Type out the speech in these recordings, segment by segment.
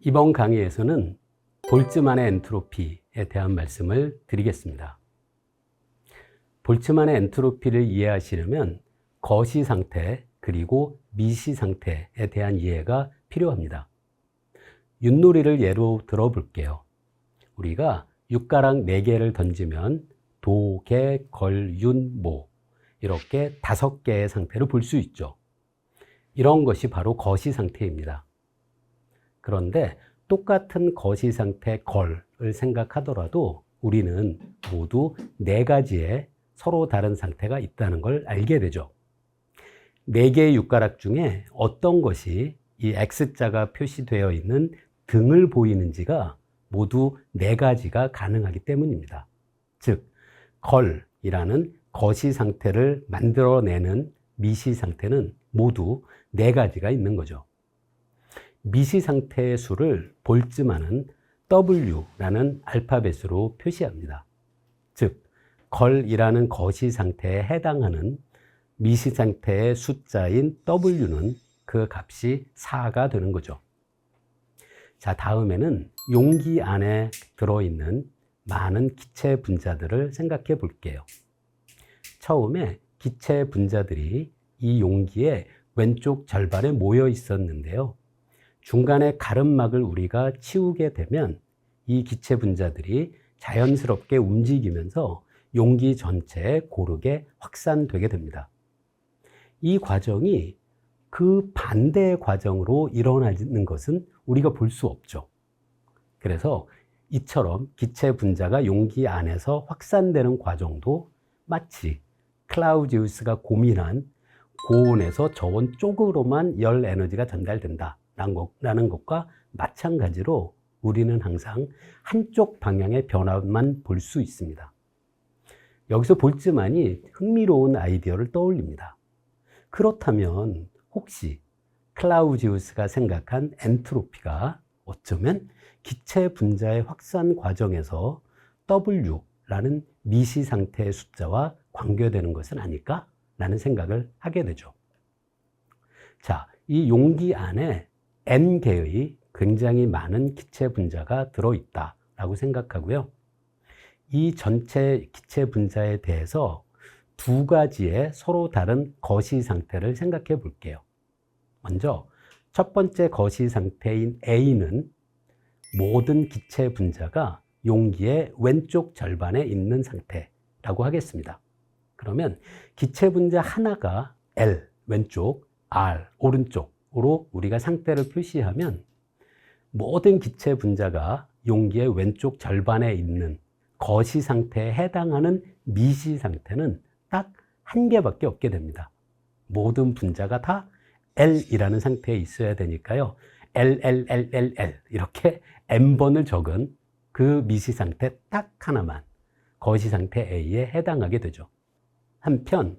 이번 강의에서는 볼츠만의 엔트로피에 대한 말씀을 드리겠습니다. 볼츠만의 엔트로피를 이해하시려면 거시 상태 그리고 미시 상태에 대한 이해가 필요합니다. 윷놀이를 예로 들어볼게요. 우리가 육가락 4개를 던지면 도, 개, 걸, 윷, 모 이렇게 5개의 상태를 볼 수 있죠. 이런 것이 바로 거시 상태입니다. 그런데 똑같은 거시 상태 걸을 생각하더라도 우리는 모두 4가지의 서로 다른 상태가 있다는 걸 알게 되죠. 4개의 육가락 중에 어떤 것이 이 X자가 표시되어 있는 등을 보이는지가 모두 4가지가 가능하기 때문입니다. 즉, 걸이라는 거시 상태를 만들어내는 미시 상태는 모두 4가지가 있는 거죠. 미시 상태의 수를 볼츠만은 W라는 알파벳으로 표시합니다. 즉, 걸이라는 거시 상태에 해당하는 미시 상태의 숫자인 W는 그 값이 4가 되는 거죠. 자, 다음에는 용기 안에 들어있는 많은 기체 분자들을 생각해 볼게요. 처음에 기체 분자들이 이 용기의 왼쪽 절반에 모여 있었는데요. 중간에 가름막을 우리가 치우게 되면 이 기체 분자들이 자연스럽게 움직이면서 용기 전체에 고르게 확산되게 됩니다. 이 과정이 그 반대의 과정으로 일어나는 것은 우리가 볼 수 없죠. 그래서 이처럼 기체 분자가 용기 안에서 확산되는 과정도 마치 클라우지우스가 고민한 고온에서 저온 쪽으로만 열 에너지가 전달된다라는 것과 마찬가지로 우리는 항상 한쪽 방향의 변화만 볼 수 있습니다. 여기서 볼츠만이 흥미로운 아이디어를 떠올립니다. 그렇다면 혹시 클라우지우스가 생각한 엔트로피가 어쩌면 기체 분자의 확산 과정에서 W라는 미시 상태의 숫자와 관계되는 것은 아닐까? 라는 생각을 하게 되죠. 자, 이 용기 안에 N개의 굉장히 많은 기체 분자가 들어있다라고 생각하고요. 이 전체 기체 분자에 대해서 2가지의 서로 다른 거시 상태를 생각해 볼게요. 먼저 첫 번째 거시 상태인 A는 모든 기체 분자가 용기의 왼쪽 절반에 있는 상태라고 하겠습니다. 그러면 기체 분자 하나가 L, 왼쪽, R, 오른쪽으로 우리가 상태를 표시하면 모든 기체 분자가 용기의 왼쪽 절반에 있는 거시 상태에 해당하는 미시 상태는 딱 1개밖에 없게 됩니다. 모든 분자가 다 L이라는 상태에 있어야 되니까요. L 이렇게 N번을 적은 그 미시 상태 딱 하나만 거시 상태 A에 해당하게 되죠. 한편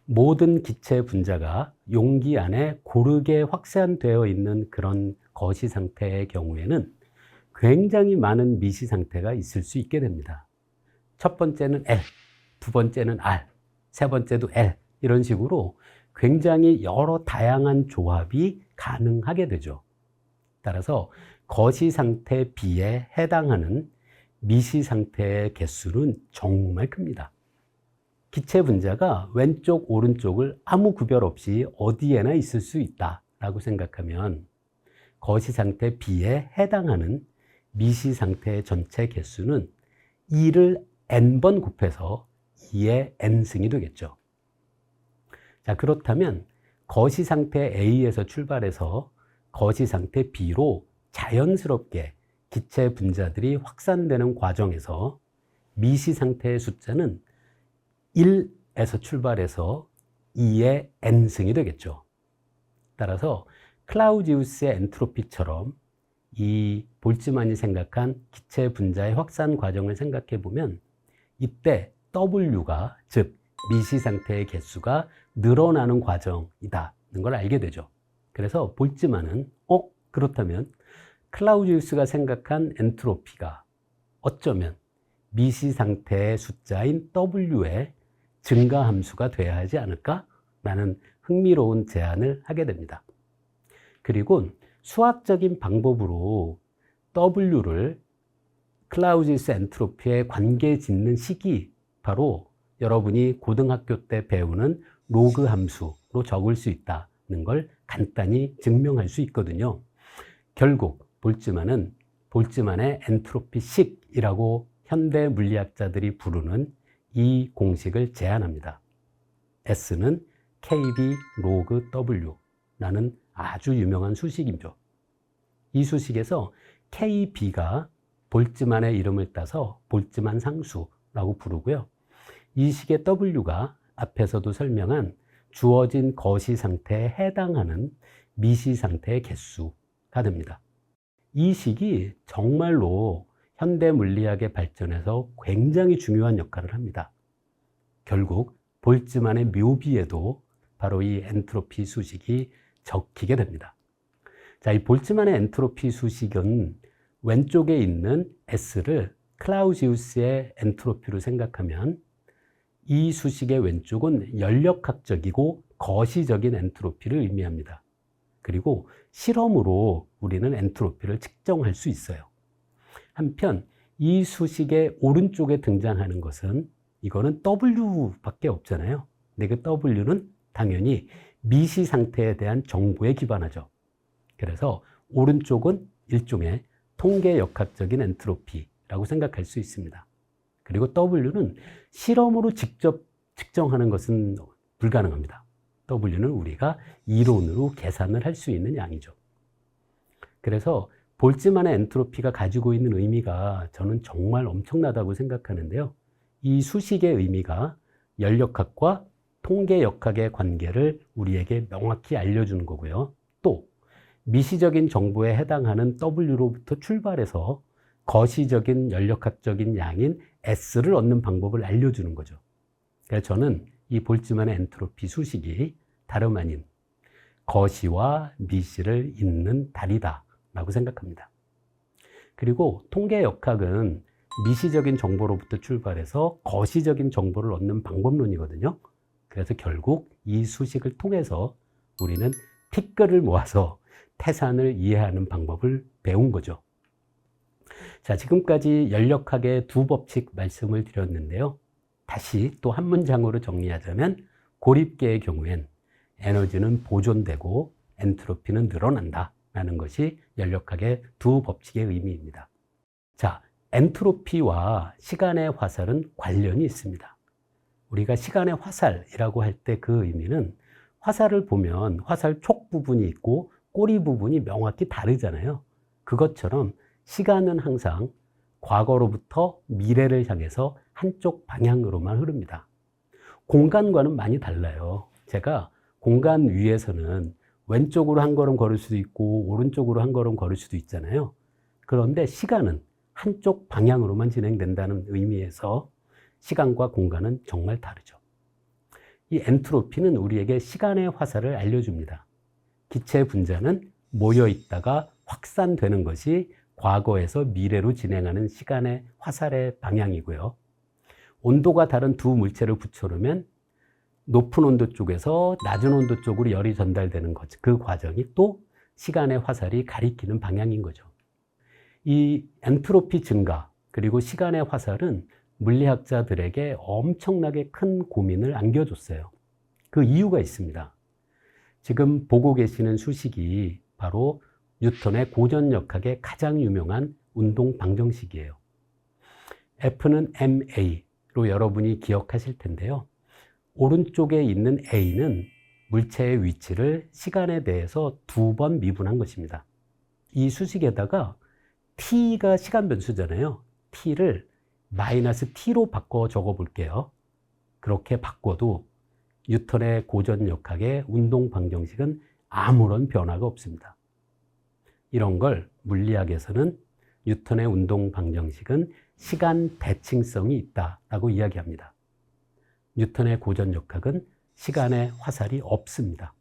모든 기체 분자가 용기 안에 고르게 확산되어 있는 그런 거시 상태의 경우에는 굉장히 많은 미시 상태가 있을 수 있게 됩니다. 첫 번째는 L, 두 번째는 R, 세 번째도 L 이런 식으로 굉장히 여러 다양한 조합이 가능하게 되죠. 따라서 거시 상태 B에 해당하는 미시 상태의 개수는 정말 큽니다. 기체 분자가 왼쪽, 오른쪽을 아무 구별 없이 어디에나 있을 수 있다라고 생각하면 거시 상태 B에 해당하는 미시 상태의 전체 개수는 2를 N번 곱해서 2의 N승이 되겠죠. 자, 그렇다면 거시 상태 A에서 출발해서 거시 상태 B로 자연스럽게 기체 분자들이 확산되는 과정에서 미시 상태의 숫자는 1에서 출발해서 2의 N승이 되겠죠. 따라서 클라우지우스의 엔트로피처럼 이 볼츠만이 생각한 기체 분자의 확산 과정을 생각해 보면 이때 W가 즉 미시 상태의 개수가 늘어나는 과정이다는 걸 알게 되죠. 그래서 볼츠만은 그렇다면 클라우지우스가 생각한 엔트로피가 어쩌면 미시 상태의 숫자인 W의 증가 함수가 돼야 하지 않을까라는 흥미로운 제안을 하게 됩니다. 그리고 수학적인 방법으로 W를 클라우지우스 엔트로피에 관계 짓는 식이 바로 여러분이 고등학교 때 배우는 로그 함수로 적을 수 있다는 걸 간단히 증명할 수 있거든요. 결국 볼츠만의 엔트로피식이라고 현대 물리학자들이 부르는 이 공식을 제안합니다. S는 KB 로그 W라는 아주 유명한 수식이죠. 이 수식에서 KB가 볼츠만의 이름을 따서 볼츠만 상수라고 부르고요. 이 식의 W가 앞에서도 설명한 주어진 거시 상태에 해당하는 미시 상태의 개수가 됩니다. 이 식이 정말로 현대 물리학의 발전에서 굉장히 중요한 역할을 합니다. 결국 볼츠만의 묘비에도 바로 이 엔트로피 수식이 적히게 됩니다. 자, 이 볼츠만의 엔트로피 수식은 왼쪽에 있는 S를 클라우지우스의 엔트로피로 생각하면 이 수식의 왼쪽은 연력학적이고 거시적인 엔트로피를 의미합니다. 그리고 실험으로 우리는 엔트로피를 측정할 수 있어요. 한편 이 수식의 오른쪽에 등장하는 것은 이거는 W밖에 없잖아요. 근데 그 W는 당연히 미시 상태에 대한 정보에 기반하죠. 그래서 오른쪽은 일종의 통계역학적인 엔트로피라고 생각할 수 있습니다. 그리고 W는 실험으로 직접 측정하는 것은 불가능합니다. W는 우리가 이론으로 계산을 할 수 있는 양이죠. 그래서 볼츠만의 엔트로피가 가지고 있는 의미가 저는 정말 엄청나다고 생각하는데요. 이 수식의 의미가 연력학과 통계역학의 관계를 우리에게 명확히 알려주는 거고요. 또 미시적인 정보에 해당하는 W로부터 출발해서 거시적인 연력학적인 양인 S를 얻는 방법을 알려주는 거죠. 그래서 저는 이 볼츠만의 엔트로피 수식이 다름 아닌 거시와 미시를 잇는 다리다 라고 생각합니다. 그리고 통계역학은 미시적인 정보로부터 출발해서 거시적인 정보를 얻는 방법론이거든요. 그래서 결국 이 수식을 통해서 우리는 티끌을 모아서 태산을 이해하는 방법을 배운 거죠. 자, 지금까지 연력학의 두 법칙 말씀을 드렸는데요. 다시 또 한 문장으로 정리하자면 고립계의 경우엔 에너지는 보존되고 엔트로피는 늘어난다 라는 것이 연력학의 두 법칙의 의미입니다. 자, 엔트로피와 시간의 화살은 관련이 있습니다. 우리가 시간의 화살이라고 할 때 그 의미는 화살을 보면 화살 촉 부분이 있고 꼬리 부분이 명확히 다르잖아요. 그것처럼 시간은 항상 과거로부터 미래를 향해서 한쪽 방향으로만 흐릅니다. 공간과는 많이 달라요. 제가 공간 위에서는 왼쪽으로 한 걸음 걸을 수도 있고 오른쪽으로 한 걸음 걸을 수도 있잖아요. 그런데 시간은 한쪽 방향으로만 진행된다는 의미에서 시간과 공간은 정말 다르죠. 이 엔트로피는 우리에게 시간의 화살을 알려줍니다. 기체 분자는 모여 있다가 확산되는 것이 과거에서 미래로 진행하는 시간의 화살의 방향이고요. 온도가 다른 두 물체를 붙여놓으면 높은 온도 쪽에서 낮은 온도 쪽으로 열이 전달되는 것, 그 과정이 또 시간의 화살이 가리키는 방향인 거죠. 이 엔트로피 증가 그리고 시간의 화살은 물리학자들에게 엄청나게 큰 고민을 안겨줬어요. 그 이유가 있습니다. 지금 보고 계시는 수식이 바로 뉴턴의 고전역학의 가장 유명한 운동 방정식이에요. F는 ma로 여러분이 기억하실 텐데요. 오른쪽에 있는 a는 물체의 위치를 시간에 대해서 2번 미분한 것입니다. 이 수식에다가 t가 시간 변수잖아요. t를 마이너스 t로 바꿔 적어 볼게요. 그렇게 바꿔도 뉴턴의 고전역학의 운동 방정식은 아무런 변화가 없습니다. 이런 걸 물리학에서는 뉴턴의 운동 방정식은 시간 대칭성이 있다라고 이야기합니다. 뉴턴의 고전역학은 시간의 화살이 없습니다.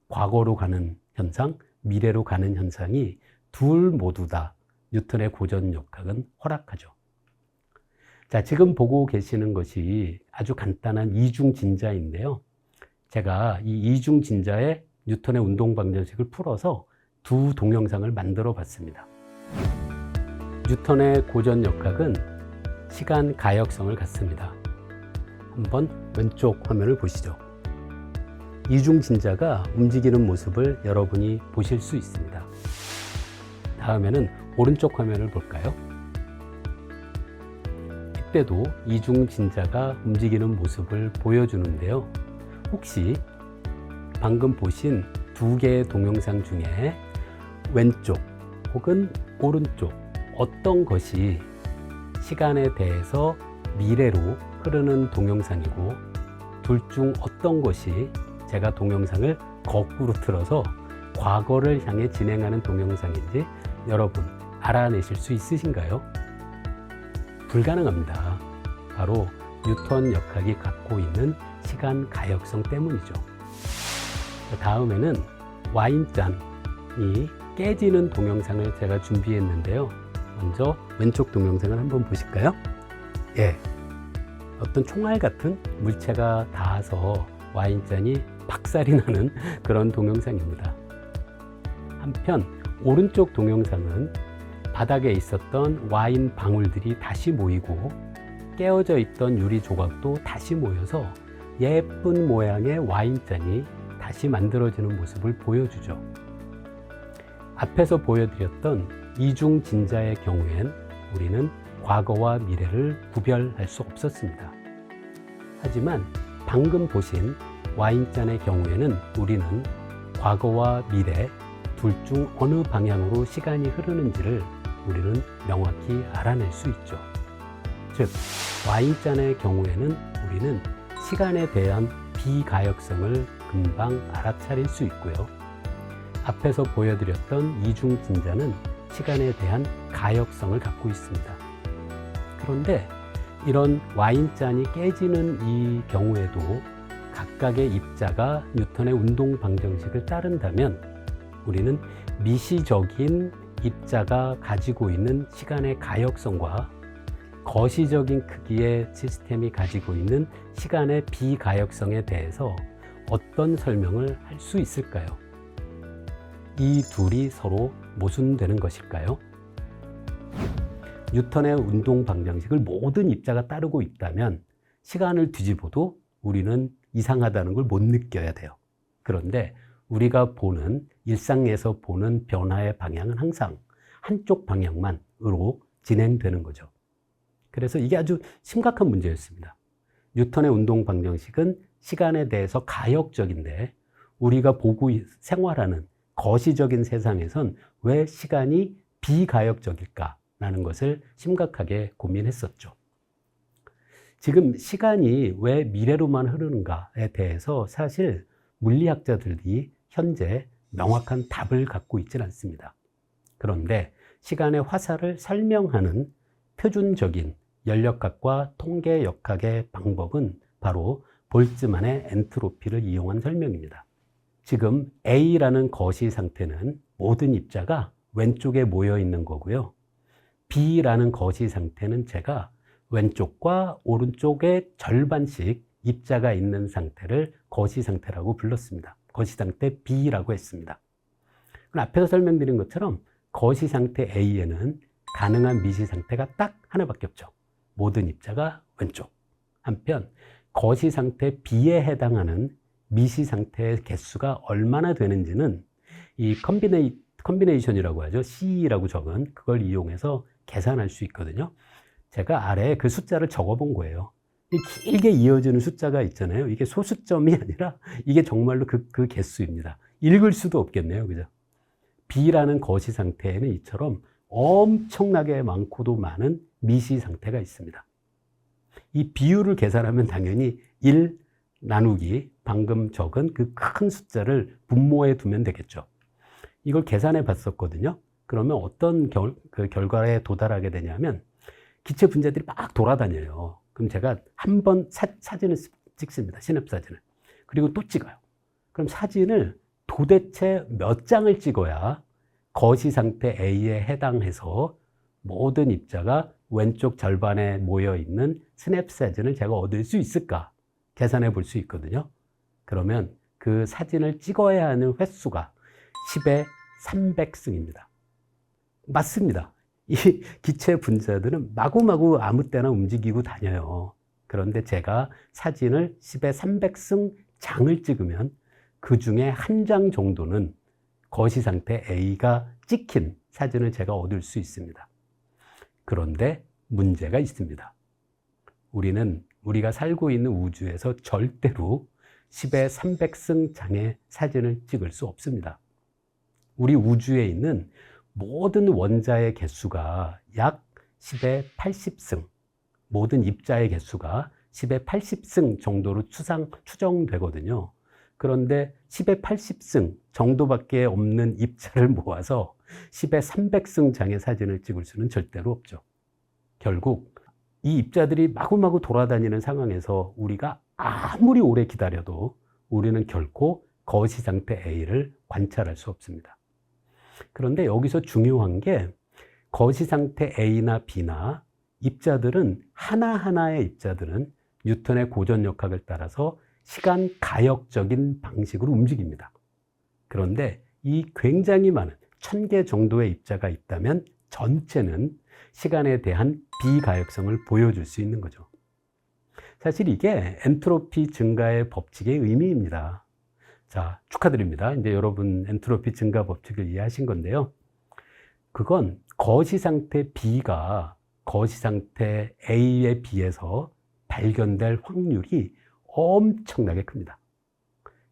과거로 가는 현상, 미래로 가는 현상이 둘 모두 다 뉴턴의 고전역학은 허락하죠. 자, 지금 보고 계시는 것이 아주 간단한 이중진자인데요. 제가 이 이중진자의 뉴턴의 운동 방정식을 풀어서 두 동영상을 만들어 봤습니다. 뉴턴의 고전역학은 시간 가역성을 갖습니다. 한번 왼쪽 화면을 보시죠. 이중진자가 움직이는 모습을 여러분이 보실 수 있습니다. 다음에는 오른쪽 화면을 볼까요? 이때도 이중진자가 움직이는 모습을 보여주는데요. 혹시 방금 보신 두 개의 동영상 중에 왼쪽 혹은 오른쪽 어떤 것이 시간에 대해서 미래로 흐르는 동영상이고 둘 중 어떤 것이 제가 동영상을 거꾸로 틀어서 과거를 향해 진행하는 동영상인지 여러분 알아내실 수 있으신가요? 불가능합니다. 바로 뉴턴 역학이 갖고 있는 시간 가역성 때문이죠. 다음에는 와인잔이 깨지는 동영상을 제가 준비했는데요. 먼저 왼쪽 동영상을 한번 보실까요? 예, 어떤 총알 같은 물체가 닿아서 와인잔이 박살이 나는 그런 동영상입니다. 한편 오른쪽 동영상은 바닥에 있었던 와인 방울들이 다시 모이고 깨어져 있던 유리 조각도 다시 모여서 예쁜 모양의 와인잔이 다시 만들어지는 모습을 보여주죠. 앞에서 보여드렸던 이중진자의 경우엔 우리는 과거와 미래를 구별할 수 없었습니다. 하지만 방금 보신 와인잔의 경우에는 우리는 과거와 미래 둘 중 어느 방향으로 시간이 흐르는지를 우리는 명확히 알아낼 수 있죠. 즉, 와인잔의 경우에는 우리는 시간에 대한 비가역성을 금방 알아차릴 수 있고요. 앞에서 보여드렸던 이중진자는 시간에 대한 가역성을 갖고 있습니다. 그런데 이런 와인잔이 깨지는 이 경우에도 각각의 입자가 뉴턴의 운동 방정식을 따른다면 우리는 미시적인 입자가 가지고 있는 시간의 가역성과 거시적인 크기의 시스템이 가지고 있는 시간의 비가역성에 대해서 어떤 설명을 할 수 있을까요? 이 둘이 서로 모순되는 것일까요? 뉴턴의 운동 방정식을 모든 입자가 따르고 있다면 시간을 뒤집어도 우리는 이상하다는 걸 못 느껴야 돼요. 그런데 우리가 보는 일상에서 보는 변화의 방향은 항상 한쪽 방향만으로 진행되는 거죠. 그래서 이게 아주 심각한 문제였습니다. 뉴턴의 운동 방정식은 시간에 대해서 가역적인데 우리가 보고 생활하는 거시적인 세상에선 왜 시간이 비가역적일까라는 것을 심각하게 고민했었죠. 지금 시간이 왜 미래로만 흐르는가에 대해서 사실 물리학자들이 현재 명확한 답을 갖고 있지는 않습니다. 그런데 시간의 화살을 설명하는 표준적인 연력학과 통계역학의 방법은 바로 볼츠만의 엔트로피를 이용한 설명입니다. 지금 A라는 거시 상태는 모든 입자가 왼쪽에 모여 있는 거고요. B라는 거시 상태는 제가 왼쪽과 오른쪽에 절반씩 입자가 있는 상태를 거시 상태라고 불렀습니다. 거시 상태 B라고 했습니다. 앞에서 설명드린 것처럼 거시 상태 A에는 가능한 미시 상태가 딱 하나밖에 없죠. 모든 입자가 왼쪽. 한편 거시 상태 B에 해당하는 미시 상태의 개수가 얼마나 되는지는 이 컨비네이션이라고 하죠. C라고 적은 그걸 이용해서 계산할 수 있거든요. 제가 아래에 그 숫자를 적어 본 거예요. 길게 이어지는 숫자가 있잖아요. 이게 소수점이 아니라 이게 정말로 그 개수입니다. 읽을 수도 없겠네요. 그죠? B라는 거시 상태에는 이처럼 엄청나게 많고도 많은 미시 상태가 있습니다. 이 비율을 계산하면 당연히 1 나누기 방금 적은 그 큰 숫자를 분모해 두면 되겠죠. 이걸 계산해 봤었거든요. 그러면 어떤 결과에 도달하게 되냐면 기체 분자들이 막 돌아다녀요. 그럼 제가 한 번 사진을 찍습니다. 시냅 사진을. 그리고 또 찍어요. 그럼 사진을 도대체 몇 장을 찍어야 거시 상태 A에 해당해서 모든 입자가 왼쪽 절반에 모여 있는 스냅 사진을 제가 얻을 수 있을까 계산해 볼 수 있거든요. 그러면 그 사진을 찍어야 하는 횟수가 10의 300승입니다. 맞습니다. 이 기체 분자들은 마구마구 아무 때나 움직이고 다녀요. 그런데 제가 사진을 10의 300승 장을 찍으면 그 중에 한 장 정도는 거시 상태 A가 찍힌 사진을 제가 얻을 수 있습니다. 그런데 문제가 있습니다. 우리가 살고 있는 우주에서 절대로 10의 300승 장의 사진을 찍을 수 없습니다. 우리 우주에 있는 모든 원자의 개수가 약 10의 80승, 모든 입자의 개수가 10의 80승 정도로 추정되거든요. 그런데 10의 80승 정도밖에 없는 입자를 모아서 10의 300승 장의 사진을 찍을 수는 절대로 없죠. 결국 이 입자들이 마구마구 돌아다니는 상황에서 우리가 아무리 오래 기다려도 우리는 결코 거시 상태 A를 관찰할 수 없습니다. 그런데 여기서 중요한 게 거시 상태 A나 B나 입자들은 하나하나의 입자들은 뉴턴의 고전역학을 따라서 시간 가역적인 방식으로 움직입니다. 그런데 이 굉장히 많은 1000개 정도의 입자가 있다면 전체는 시간에 대한 비가역성을 보여줄 수 있는 거죠. 사실 이게 엔트로피 증가의 법칙의 의미입니다. 자, 축하드립니다. 이제 여러분 엔트로피 증가 법칙을 이해하신 건데요. 그건 거시 상태 B가 거시 상태 A에 비해서 발견될 확률이 엄청나게 큽니다.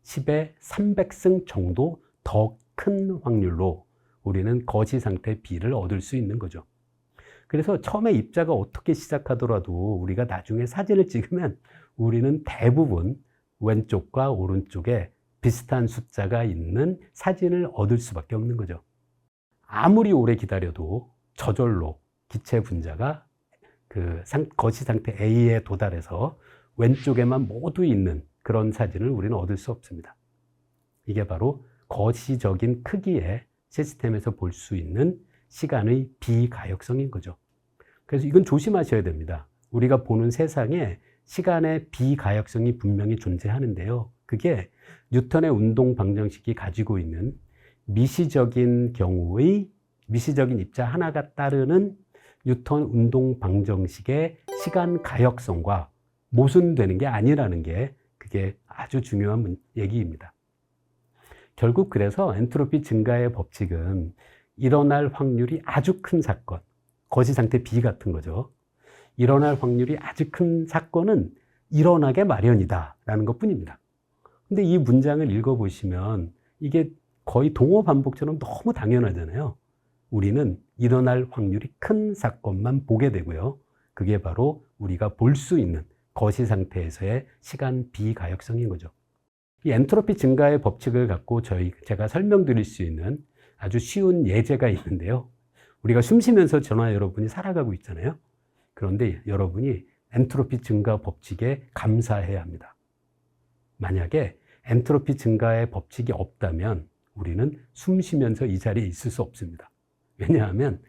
10의 300승 정도 더 큰 확률로 우리는 거시 상태 B를 얻을 수 있는 거죠. 그래서 처음에 입자가 어떻게 시작하더라도 우리가 나중에 사진을 찍으면 우리는 대부분 왼쪽과 오른쪽에 비슷한 숫자가 있는 사진을 얻을 수밖에 없는 거죠. 아무리 오래 기다려도 저절로 기체 분자가 거시 상태 A에 도달해서 왼쪽에만 모두 있는 그런 사진을 우리는 얻을 수 없습니다. 이게 바로 거시적인 크기의 시스템에서 볼 수 있는 시간의 비가역성인 거죠. 그래서 이건 조심하셔야 됩니다. 우리가 보는 세상에 시간의 비가역성이 분명히 존재하는데요. 그게 뉴턴의 운동 방정식이 가지고 있는 미시적인 경우의 미시적인 입자 하나가 따르는 뉴턴 운동 방정식의 시간 가역성과 모순되는 게 아니라는 게 그게 아주 중요한 얘기입니다. 결국 그래서 엔트로피 증가의 법칙은 일어날 확률이 아주 큰 사건, 거시 상태 B 같은 거죠. 일어날 확률이 아주 큰 사건은 일어나게 마련이다라는 것뿐입니다. 근데 이 문장을 읽어보시면 이게 거의 동어 반복처럼 너무 당연하잖아요. 우리는 일어날 확률이 큰 사건만 보게 되고요. 그게 바로 우리가 볼 수 있는 거시 상태에서의 시간 비가역성인 거죠. 이 엔트로피 증가의 법칙을 갖고 제가 설명드릴 수 있는 아주 쉬운 예제가 있는데요. 우리가 숨 쉬면서 저나 여러분이 살아가고 있잖아요. 그런데 여러분이 엔트로피 증가 법칙에 감사해야 합니다. 만약에 엔트로피 증가의 법칙이 없다면 우리는 숨 쉬면서 이 자리에 있을 수 없습니다. 왜냐하면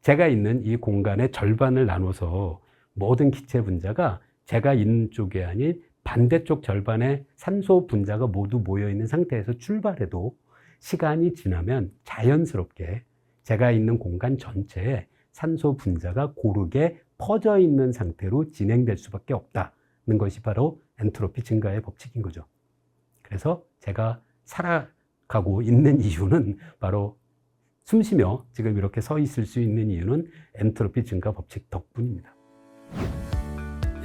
제가 있는 이 공간의 절반을 나눠서 모든 기체 분자가 제가 있는 쪽이 아닌 반대쪽 절반의 산소 분자가 모두 모여있는 상태에서 출발해도 시간이 지나면 자연스럽게 제가 있는 공간 전체에 산소 분자가 고르게 퍼져 있는 상태로 진행될 수밖에 없다는 것이 바로 엔트로피 증가의 법칙인 거죠. 그래서 제가 살아가고 있는 이유는 바로 숨쉬며 지금 이렇게 서 있을 수 있는 이유는 엔트로피 증가 법칙 덕분입니다.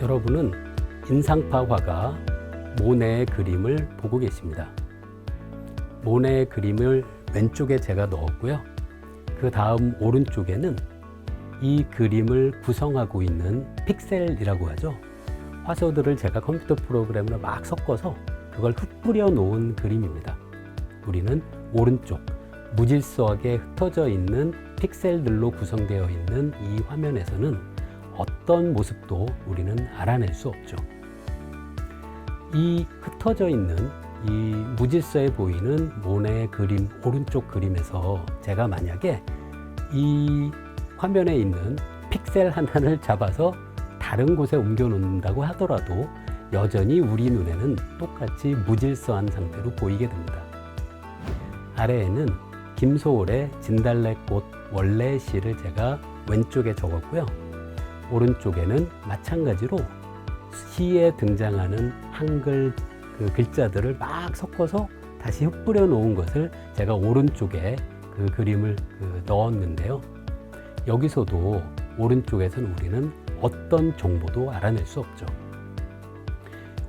여러분은 인상파 화가 모네의 그림을 보고 계십니다. 모네의 그림을 왼쪽에 제가 넣었고요. 그 다음 오른쪽에는 이 그림을 구성하고 있는 픽셀이라고 하죠. 화소들을 제가 컴퓨터 프로그램으로 막 섞어서 그걸 흩뿌려 놓은 그림입니다. 우리는 오른쪽 무질서하게 흩어져 있는 픽셀들로 구성되어 있는 이 화면에서는 어떤 모습도 우리는 알아낼 수 없죠. 이 흩어져 있는 이 무질서해 보이는 모네의 그림, 오른쪽 그림에서 제가 만약에 이 화면에 있는 픽셀 하나를 잡아서 다른 곳에 옮겨 놓는다고 하더라도 여전히 우리 눈에는 똑같이 무질서한 상태로 보이게 됩니다. 아래에는 김소월의 진달래꽃 원래 시를 제가 왼쪽에 적었고요. 오른쪽에는 마찬가지로 시에 등장하는 한글 그 글자들을 막 섞어서 다시 흩뿌려 놓은 것을 제가 오른쪽에 그 그림을 넣었는데요. 여기서도 오른쪽에서는 우리는 어떤 정보도 알아낼 수 없죠.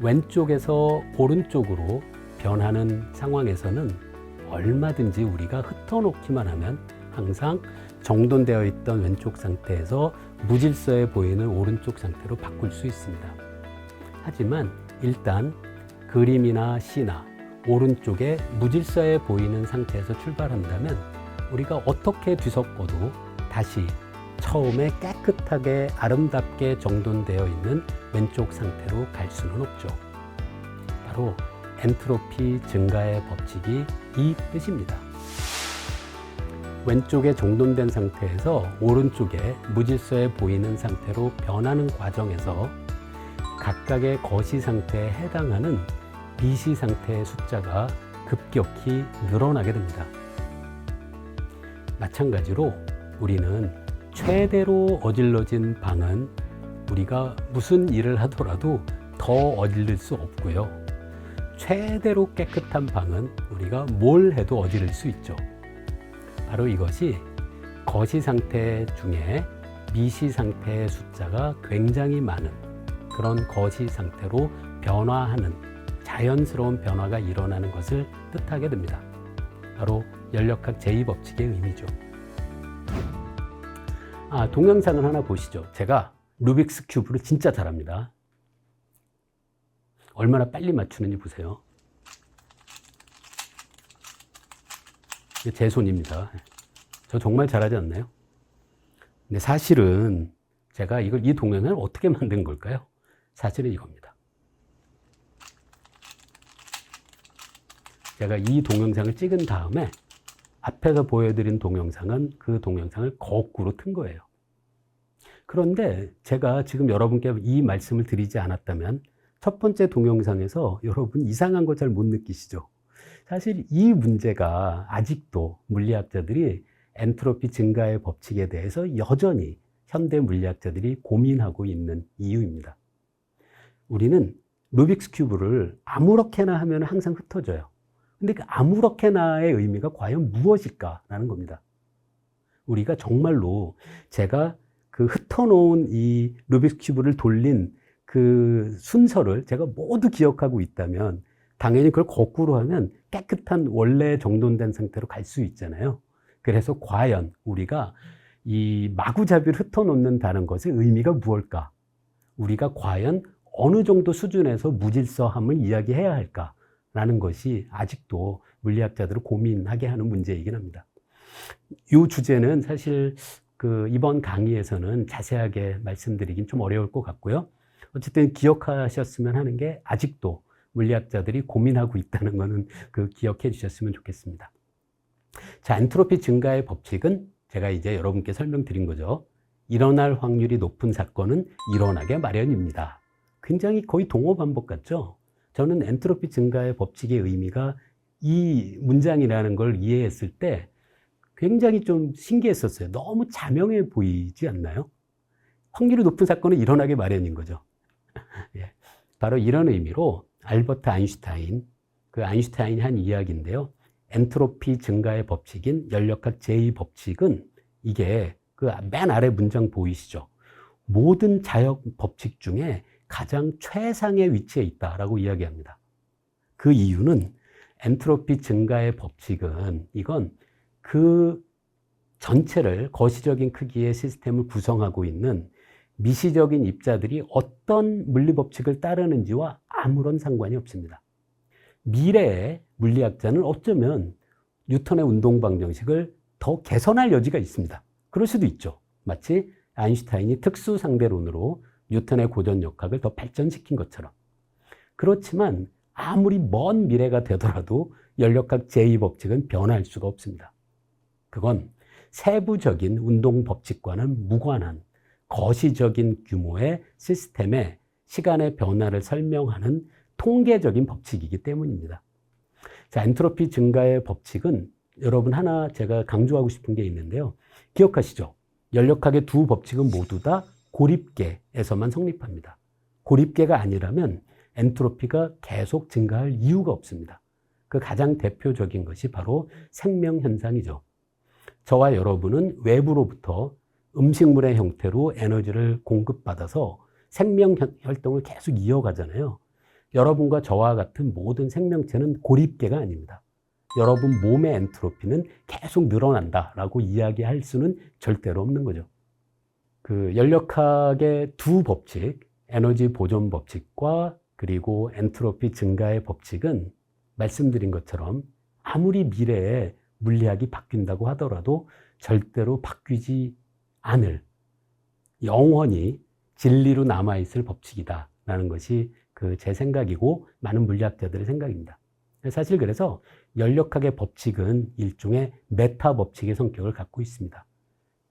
왼쪽에서 오른쪽으로 변하는 상황에서는 얼마든지 우리가 흩어놓기만 하면 항상 정돈되어 있던 왼쪽 상태에서 무질서해 보이는 오른쪽 상태로 바꿀 수 있습니다. 하지만 일단 그림이나 시나 오른쪽에 무질서해 보이는 상태에서 출발한다면 우리가 어떻게 뒤섞어도 다시 처음에 깨끗하게 아름답게 정돈되어 있는 왼쪽 상태로 갈 수는 없죠. 바로 엔트로피 증가의 법칙이 이 뜻입니다. 왼쪽에 정돈된 상태에서 오른쪽에 무질서해 보이는 상태로 변하는 과정에서 각각의 거시 상태에 해당하는 미시 상태의 숫자가 급격히 늘어나게 됩니다. 마찬가지로 우리는 최대로 어질러진 방은 우리가 무슨 일을 하더라도 더 어질릴 수 없고요. 최대로 깨끗한 방은 우리가 뭘 해도 어지를 수 있죠. 바로 이것이 거시 상태 중에 미시 상태의 숫자가 굉장히 많은 그런 거시 상태로 변화하는 자연스러운 변화가 일어나는 것을 뜻하게 됩니다. 바로 연력학 제2법칙의 의미죠. 동영상을 하나 보시죠. 제가 루빅스 큐브를 진짜 잘합니다. 얼마나 빨리 맞추는지 보세요. 이게 제 손입니다. 저 정말 잘하지 않나요? 근데 사실은 제가 이 동영상을 어떻게 만든 걸까요? 사실은 이겁니다. 제가 이 동영상을 찍은 다음에 앞에서 보여드린 동영상은 그 동영상을 거꾸로 튼 거예요. 그런데 제가 지금 여러분께 이 말씀을 드리지 않았다면 첫 번째 동영상에서 여러분 이상한 거 잘 못 느끼시죠? 사실 이 문제가 아직도 물리학자들이 엔트로피 증가의 법칙에 대해서 여전히 현대 물리학자들이 고민하고 있는 이유입니다. 우리는 루빅스 큐브를 아무렇게나 하면 항상 흩어져요. 근데 그 아무렇게나의 의미가 과연 무엇일까라는 겁니다. 우리가 정말로 제가 그 흩어놓은 이 루빅스 큐브를 돌린 그 순서를 제가 모두 기억하고 있다면 당연히 그걸 거꾸로 하면 깨끗한 원래 정돈된 상태로 갈 수 있잖아요. 그래서 과연 우리가 이 마구잡이를 흩어놓는다는 것의 의미가 무엇일까? 우리가 과연 어느 정도 수준에서 무질서함을 이야기해야 할까라는 것이 아직도 물리학자들을 고민하게 하는 문제이긴 합니다. 이 주제는 사실 이번 강의에서는 자세하게 말씀드리긴 좀 어려울 것 같고요. 어쨌든 기억하셨으면 하는 게 아직도 물리학자들이 고민하고 있다는 것은 기억해 주셨으면 좋겠습니다. 자, 엔트로피 증가의 법칙은 제가 이제 여러분께 설명드린 거죠. 일어날 확률이 높은 사건은 일어나게 마련입니다. 굉장히 거의 동어 반복 같죠? 저는 엔트로피 증가의 법칙의 의미가 이 문장이라는 걸 이해했을 때 굉장히 좀 신기했었어요. 너무 자명해 보이지 않나요? 확률이 높은 사건은 일어나게 마련인 거죠. 예, 바로 이런 의미로 알버트 아인슈타인, 아인슈타인이 한 이야기인데요. 엔트로피 증가의 법칙인 연력학 제2법칙은 이게 맨 아래 문장 보이시죠? 모든 자역 법칙 중에 가장 최상의 위치에 있다라고 이야기합니다. 그 이유는 엔트로피 증가의 법칙은 이건 그 전체를 거시적인 크기의 시스템을 구성하고 있는 미시적인 입자들이 어떤 물리법칙을 따르는지와 아무런 상관이 없습니다. 미래의 물리학자는 어쩌면 뉴턴의 운동방정식을 더 개선할 여지가 있습니다. 그럴 수도 있죠. 마치 아인슈타인이 특수상대론으로 뉴턴의 고전역학을 더 발전시킨 것처럼. 그렇지만 아무리 먼 미래가 되더라도 연력학 제2법칙은 변할 수가 없습니다. 그건 세부적인 운동법칙과는 무관한 거시적인 규모의 시스템의 시간의 변화를 설명하는 통계적인 법칙이기 때문입니다. 자, 엔트로피 증가의 법칙은 여러분 하나 제가 강조하고 싶은 게 있는데요. 기억하시죠? 연력학의 두 법칙은 모두 다 고립계에서만 성립합니다. 고립계가 아니라면 엔트로피가 계속 증가할 이유가 없습니다. 그 가장 대표적인 것이 바로 생명현상이죠. 저와 여러분은 외부로부터 음식물의 형태로 에너지를 공급받아서 생명활동을 계속 이어가잖아요. 여러분과 저와 같은 모든 생명체는 고립계가 아닙니다. 여러분 몸의 엔트로피는 계속 늘어난다라고 이야기할 수는 절대로 없는 거죠. 그 연력학의 두 법칙, 에너지 보존 법칙과 그리고 엔트로피 증가의 법칙은 말씀드린 것처럼 아무리 미래에 물리학이 바뀐다고 하더라도 절대로 바뀌지 않을 영원히 진리로 남아있을 법칙이다라는 것이 제 생각이고 많은 물리학자들의 생각입니다. 사실 그래서 연력학의 법칙은 일종의 메타 법칙의 성격을 갖고 있습니다.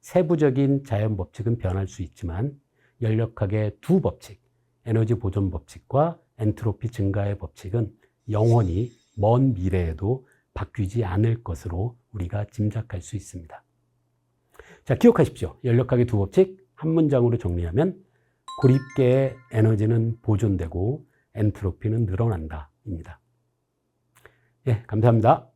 세부적인 자연 법칙은 변할 수 있지만 연력학의 두 법칙, 에너지 보존 법칙과 엔트로피 증가의 법칙은 영원히 먼 미래에도 바뀌지 않을 것으로 우리가 짐작할 수 있습니다. 자, 기억하십시오. 연력학의 두 법칙 한 문장으로 정리하면 고립계의 에너지는 보존되고 엔트로피는 늘어난다입니다. 예, 감사합니다.